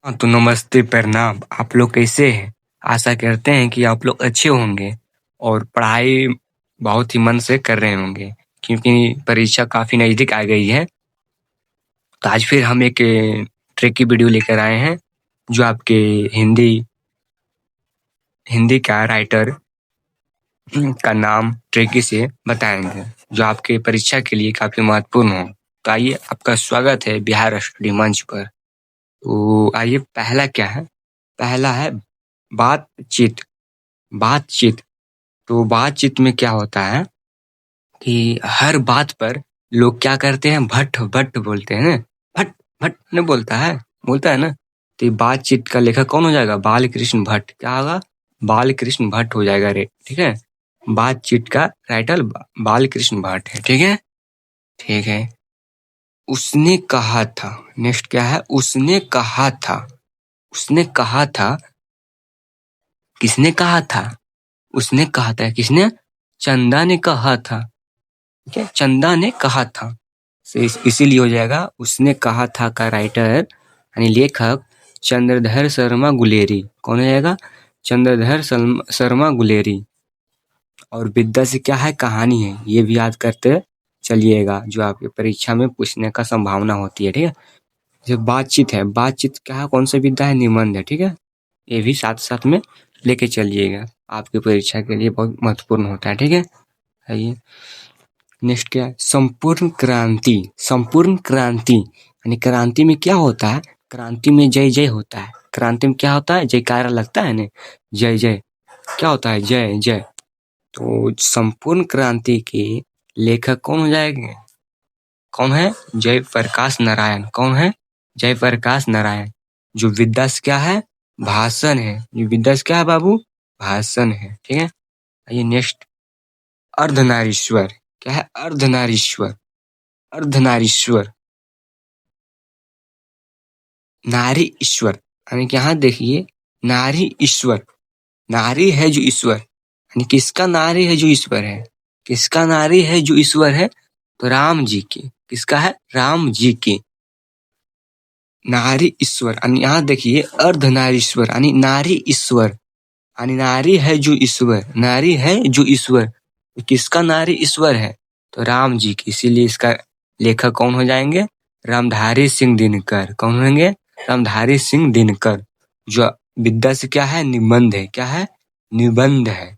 हाँ तो नमस्ते प्रणाम। आप लोग कैसे हैं? आशा करते हैं कि आप लोग अच्छे होंगे और पढ़ाई बहुत ही मन से कर रहे होंगे क्योंकि परीक्षा काफी नजदीक आ गई है। तो आज फिर हम एक ट्रिक की वीडियो लेकर आए हैं जो आपके हिंदी हिंदी का राइटर का नाम ट्रिकी से बताएंगे जो आपके परीक्षा के लिए काफी महत्वपूर्ण हो। तो आइए, आपका स्वागत है बिहार स्टडी मंच पर। तो आइए, पहला क्या है? पहला है बातचीत। बातचीत। तो बातचीत में क्या होता है कि हर बात पर लोग क्या करते हैं, भट्ट भट्ट बोलते हैं ना। भट्ट भट्ट नहीं बोलता है ना। तो ये बातचीत का लेखक कौन हो जाएगा? बाल कृष्ण भट्ट। क्या होगा? बाल कृष्ण भट्ट हो जाएगा रे। ठीक है, बातचीत का राइटर बाल कृष्ण भट्ट है। ठीक है, ठीक है। उसने कहा था। नेक्स्ट क्या है? उसने कहा था। उसने कहा था। किसने कहा था? उसने कहा था। किसने? चंदा ने कहा था। ठीक है, चंदा ने कहा था। इसीलिए हो जाएगा उसने कहा था का राइटर यानी लेखक चंद्रधर शर्मा गुलेरी। कौन हो जाएगा? चंद्रधर शर्मा गुलेरी। और विद्या से क्या है? कहानी है। ये भी याद करते चलिएगा जो आपकी परीक्षा में पूछने का संभावना होती है। ठीक है, जो बातचीत है, बातचीत क्या है? कौन सा विद्या है? निबंध है। ठीक है, ये भी साथ साथ में लेके चलिएगा, आपकी परीक्षा के लिए बहुत महत्वपूर्ण होता है। ठीक है, आइए नेक्स्ट क्या है? संपूर्ण क्रांति। संपूर्ण क्रांति यानी क्रांति में क्या होता है? क्रांति में जय जय होता है। क्रांति में क्या होता है? जयकारा लगता है ना, जय जय। क्या होता है? जय जय। तो संपूर्ण क्रांति के लेखक कौन हो जाएंगे? कौन है? जयप्रकाश नारायण। कौन है? जयप्रकाश नारायण। जो विद्या से क्या है? भाषण है। जो विद्या से क्या है बाबू? भाषण है। ठीक है, आइए नेक्स्ट। अर्धनारीश्वर। क्या है? अर्धनारीश्वर। अर्धनारीश्वर। नारी ईश्वर यानी कि यहाँ देखिए, नारी ईश्वर। नारी है जो ईश्वर, यानी किसका नारी है जो ईश्वर है? किसका नारी है जो ईश्वर है? तो राम जी की। किसका है? राम जी की। नारी ईश्वर यानी यहाँ देखिए, अर्धनारीश्वर यानी नारी ईश्वर यानी नारी है जो ईश्वर। नारी है जो ईश्वर। किसका नारी ईश्वर है? तो राम जी की। इसीलिए इसका लेखक कौन हो जाएंगे? रामधारी सिंह दिनकर। कौन होंगे? रामधारी सिंह दिनकर। जो विद्या से क्या है? निबंध है। क्या है? निबंध है।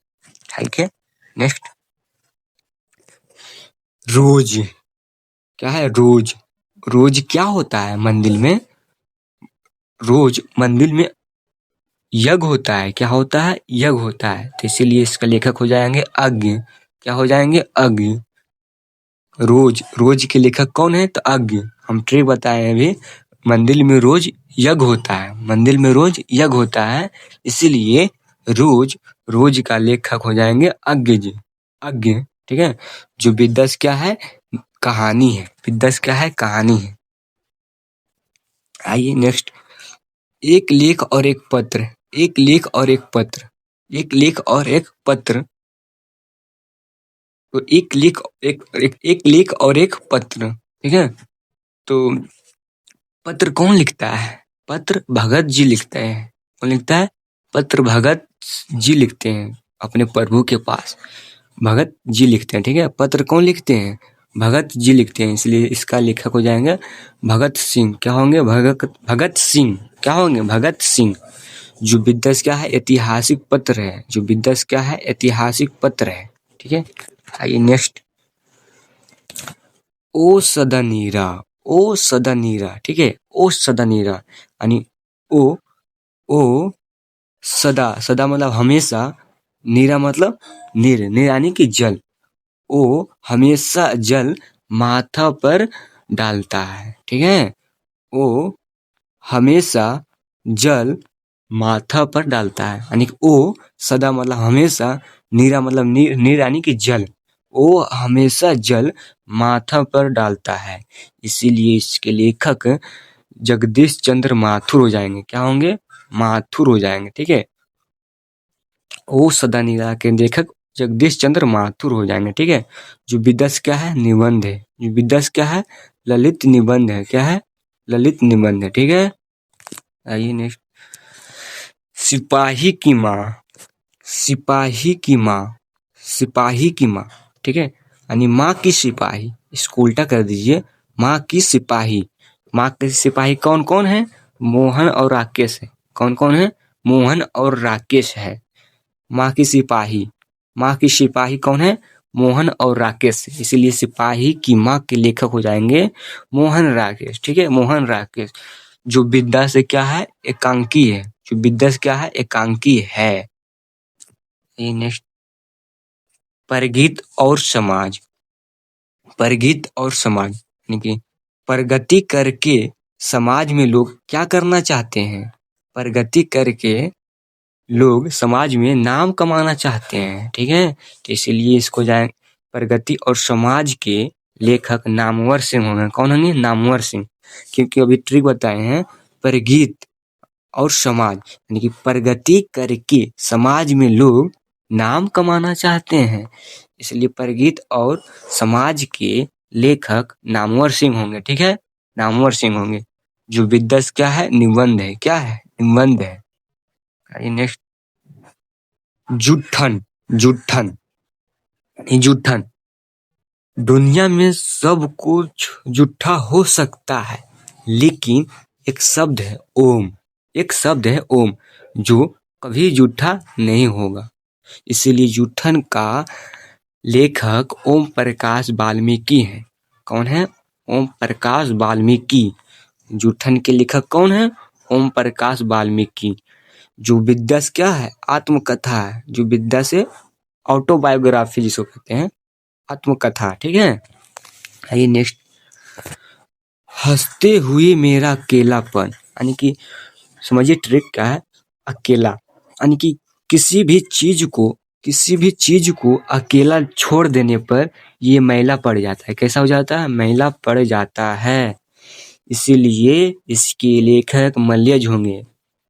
ठीक है, नेक्स्ट। रोज। क्या है? रोज। रोज क्या होता है मंदिर में? रोज मंदिर में यज्ञ होता है। क्या होता है? यज्ञ होता है। तो इसीलिए इसका लेखक हो जाएंगे अज्ञ। क्या हो जाएंगे? अज्ञ। रोज। रोज के लेखक कौन है? तो अज्ञ। हम ट्रिक बताए अभी, मंदिर में रोज यज्ञ होता है। मंदिर में रोज यज्ञ होता है, इसीलिए रोज। रोज का लेखक हो जाएंगे अज्ञ जी। अज्ञ। ठीक है, जो विद्या से क्या है? कहानी है। विद्या से क्या है? कहानी है। आइए नेक्स्ट। एक लेख और एक पत्र। एक लेख और एक पत्र। एक लेख और एक पत्र। तो एक लेख एक लेख और एक पत्र। ठीक है, तो पत्र कौन लिखता है? पत्र भगत जी लिखते हैं। कौन लिखता है? पत्र भगत जी लिखते हैं अपने प्रभु के पास। भगत जी लिखते हैं। ठीक है, पत्र कौन लिखते हैं? भगत जी लिखते हैं, इसलिए इसका लेखक हो जाएंगे भगत सिंह। क्या होंगे? भगत सिंह। क्या होंगे? भगत सिंह। जो विद्यास क्या है? ऐतिहासिक पत्र है। जो विद्यास क्या है? ऐतिहासिक पत्र है। ठीक है, आइए नेक्स्ट। ओ सदा नीरा। ओ सदा नीरा। ठीक है, ओ सदा नीरा यानी ओ। ओ सदा। सदा मतलब हमेशा। नीरा मतलब नीर। नीर यानी कि जल। ओ हमेशा जल माथा पर डालता है। ठीक है, ओ हमेशा जल माथा पर डालता है, यानी कि ओ सदा मतलब हमेशा, नीरा मतलब नीर। नीर यानी कि जल। ओ हमेशा जल माथा पर डालता है, इसीलिए इसके लेखक जगदीश चंद्र माथुर हो जाएंगे। क्या होंगे? माथुर हो जाएंगे। ठीक है, ओ सदा नीरा के लेखक जगदीश चंद्र माथुर हो जाएंगे। ठीक है, जो विद्यास क्या है? निबंध है। जो विद्यास क्या है? ललित निबंध है। क्या है? ललित निबंध है। ठीक है, आइए नेक्स्ट। सिपाही की माँ, सिपाही की माँ, सिपाही की माँ, ठीक है। यानी माँ की सिपाही, इसको उल्टा कर दीजिए। माँ की सिपाही, माँ के सिपाही कौन कौन है? मोहन और राकेश है। कौन कौन है? मोहन और राकेश है। माँ की सिपाही, माँ की सिपाही कौन है? मोहन और राकेश। इसीलिए सिपाही की माँ के लेखक हो जाएंगे मोहन राकेश, ठीक है। मोहन राकेश जो विद्या से क्या है? एकांकी है। जो विद्या से क्या है? एकांकी है। ये नेक्स्ट। परगीत और समाज, परगीत और समाज यानी कि प्रगति करके समाज में लोग क्या करना चाहते हैं? प्रगति करके लोग समाज में नाम कमाना चाहते हैं, ठीक है। तो इसीलिए इसको जाए प्रगति और समाज के लेखक नामवर सिंह होंगे। कौन होंगे? नामवर सिंह। क्योंकि अभी ट्रिक बताए हैं, प्रगीत और समाज यानी कि प्रगति करके समाज में लोग नाम कमाना चाहते हैं, इसलिए प्रगीत और समाज के लेखक नामवर सिंह होंगे, ठीक है। नामवर सिंह होंगे। जो विद्या क्या है? निबंध है। क्या है? निबंध है। नेक्स्ट। जुट्ठन, जुट्ठन, जुट्ठन। दुनिया में सब कुछ जुट्ठा हो सकता है, लेकिन एक शब्द है ओम, एक शब्द है ओम जो कभी जुट्ठा नहीं होगा। इसीलिए जुट्ठन का लेखक ओम प्रकाश वाल्मीकि हैं। कौन है? ओम प्रकाश वाल्मीकि। जुट्ठन के लेखक कौन है? ओम प्रकाश वाल्मीकि। जो विद्या से क्या है? आत्मकथा है। जो विद्या से ऑटोबायोग्राफी जिसको कहते हैं, आत्मकथा, ठीक है। आइए नेक्स्ट। हंसते हुए मेरा अकेलापन, यानी कि समझिए ट्रिक क्या है। अकेला यानी कि किसी भी चीज को अकेला छोड़ देने पर ये मैला पड़ जाता है। कैसा हो जाता है? मैला पड़ जाता है। इसीलिए इसके लेखक मलयज होंगे।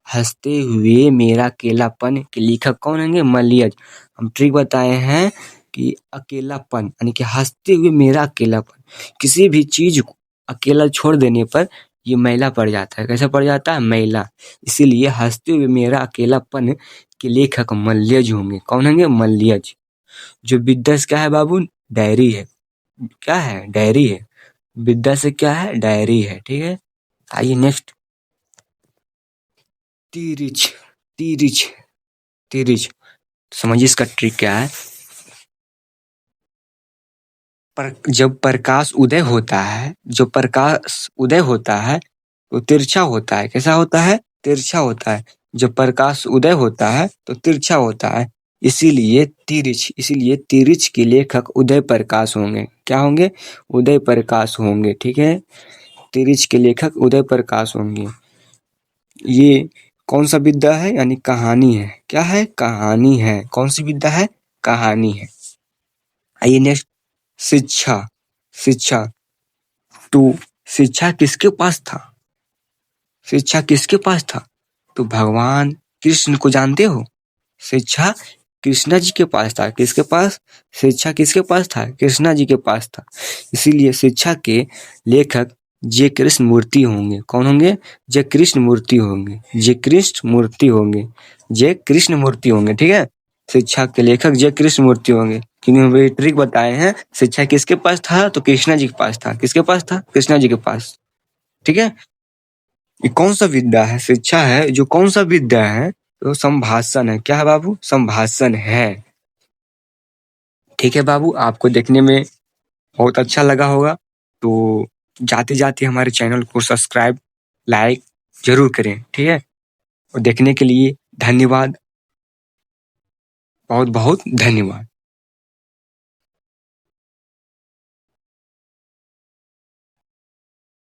हंसते हुए मेरा अकेलापन के लेखक कौन होंगे? मलयज। हम ट्रिक बताए हैं कि अकेलापन यानी कि हंसते हुए मेरा अकेलापन, किसी भी चीज को अकेला छोड़ देने पर ये मैला पड़ जाता है। कैसा पड़ जाता है? मैला। इसीलिए हंसते हुए मेरा अकेलापन के लेखक मलयज होंगे। कौन होंगे? मलयज। जो विद्या से क्या है बाबू? डायरी है। क्या है? डायरी है। विद्या से क्या है? डायरी है, ठीक है। आइए नेक्स्ट। तिरिच, तिरिच, तिरिच। समझिए इसका ट्रिक क्या है। जब प्रकाश उदय होता है, जब प्रकाश उदय होता है तो तिरछा होता है। कैसा होता है? तिरछा होता है। जब प्रकाश उदय होता है तो तिरछा होता है। इसीलिए तिरिच, इसीलिए तिरिच के लेखक उदय प्रकाश होंगे। क्या होंगे? उदय प्रकाश होंगे, ठीक है। तिरिच के लेखक उदय प्रकाश होंगे। ये कौन सा विद्या है? यानी कहानी है। क्या है? कहानी है। कौन सी विद्या है? कहानी है। आइए नेक्स्ट। शिक्षा, शिक्षा। तो शिक्षा किसके पास था? शिक्षा किसके पास था? तो भगवान कृष्ण को जानते हो? शिक्षा कृष्णा जी के पास था। किसके पास? शिक्षा किसके पास था? कृष्णा जी के पास था। इसीलिए शिक्षा के लेखक जय कृष्ण मूर्ति होंगे। कौन होंगे? जय कृष्ण मूर्ति होंगे। जय कृष्ण मूर्ति होंगे। जय कृष्ण मूर्ति होंगे, ठीक है। शिक्षा के लेखक जय कृष्ण मूर्ति होंगे। क्योंकि वे ट्रिक बताए हैं, शिक्षा किसके पास था? तो कृष्णा जी के पास था। किसके पास था? कृष्णा जी के पास, ठीक है। ये कौन सा विद्या है? शिक्षा है। जो कौन सा विद्या है? तो संभाषण है। क्या है बाबू? संभाषण है, ठीक है बाबू। आपको देखने में बहुत अच्छा लगा होगा, तो जाते जाते हमारे चैनल को सब्सक्राइब, लाइक जरूर करें, ठीक है। और देखने के लिए धन्यवाद, बहुत बहुत धन्यवाद।